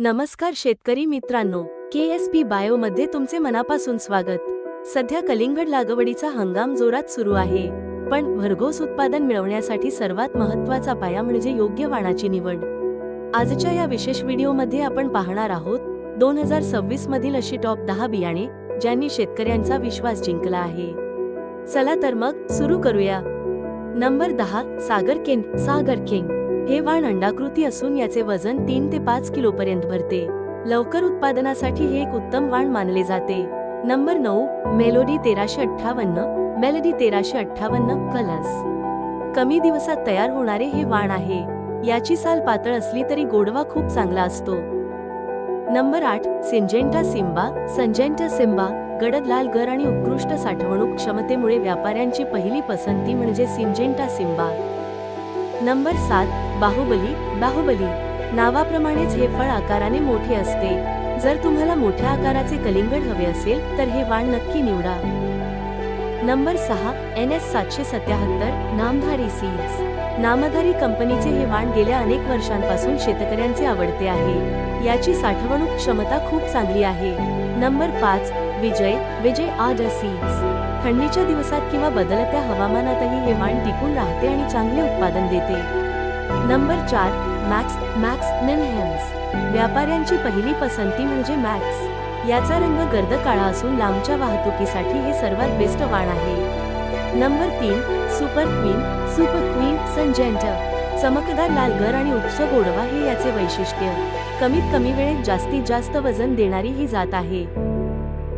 नमस्कार शेतकरी मित्रांनो, KSP बायोमध्ये तुमचे मनापासून स्वागत. सध्या कलिंगड लागवडीचा हंगाम जोरात सुरू आहे, पण भरघोस उत्पादन मिळवण्यासाठी सर्वात महत्त्वाचा पाया म्हणजे योग्य वाणाची निवड. आजच्या या विशेष व्हिडिओमध्ये आपण पाहणार आहोत 2026 मधील अशी टॉप 10 बियाणे ज्यांनी शेतकऱ्यांचा विश्वास जिंकला आहे. चला तर मग सुरू करूया. नंबर 10, सागर किंग. हे वाण अंडाकृती असून याचे वजन 3 ते 5 किलोपर्यंत भरते. लवकर उत्पादनासाठी हे एक उत्तम वाण मानले जाते. Number 9, melody 1358 colours. कमी दिवसात तयार होणारे हे वाण आहे. याची साल पातळ असली तरी गोडवा खूप चांगला असतो. Number 8, Syngenta Simba. गडद लाल गर आणि उत्कृष्ट साठवणूक क्षमतेमुळे व्यापाऱ्यांची पहिली पसंती म्हणजे सिंजेंटा सिम्बा. नंबर 7, बाहुबली. नावाप्रमाणेच हे फळ आकाराने मोठे असते. जर तुम्हाला मोठ्या आकाराचे कलिंगड हवे असेल तर हे वाण नक्की निवडा. नंबर 6, NS 777 नामधारी कंपनीचे हे वाण गेल्या अनेक वर्षांपासून शेतकऱ्यांचे आवडते आहे. याची साठवणूक क्षमता खूप चांगली आहे. नंबर 5, विजय आर्डर सीड्स. थंडीच्या दिवसात किंवा बदलत्या हवामानातही हे वाण टिकून राहते आणि चांगले उत्पादन देते. Number 4, Max Nunhems. व्यापाऱ्यांची पहिली पसंती म्हणजे मॅक्स. याचा रंग गर्द काळा असून लांबच्या वाहतुकीसाठी हे सर्वात बेस्ट वाण आहे. Number 3, super queen Syngenta. चमकदार लाल गर आणि उच्च गोडवा हे याचे वैशिष्ट्य. कमीत कमी वेळेत जास्तीत जास्त वजन देणारी ही जात आहे.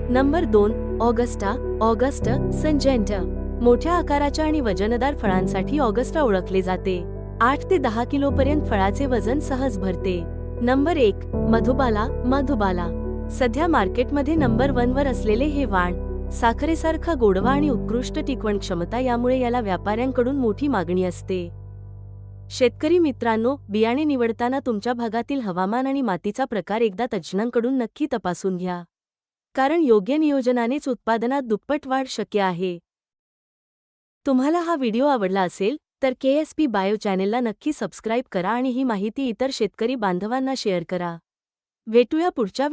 Number 2, Augusta Syngenta. मोठ्या आकाराच्या आणि वजनदार फळांसाठी ऑगस्टा ओळखले जाते. 8 ते 10 किलोपर्यंत फळाचे वजन सहज भरते. नंबर 1, मधुबाला. सध्या मार्केटमध्ये नंबर 1 वर असलेले हे वाण. साखरेसारखा गोडवा आणि उत्कृष्ट टिकवण क्षमता यामुळे याला व्यापाऱ्यांकडून मोठी मागणी असते. शेतकरी मित्रांनो, बियाणे निवडताना तुमच्या भागातील हवामान आणि मातीचा प्रकार एकदा तज्ज्ञांकडून नक्की तपासून घ्या, कारण योग्य नियोजनानेच उत्पादनात दुप्पट वाढ शक्य आहे. तुम्हाला हा व्हिडिओ आवडला असेल तर KSP बायो चॅनेलला नक्की सबस्क्राईब करा आणि ही माहिती इतर शेतकरी बांधवांना शेअर करा. भेटूया पुढच्या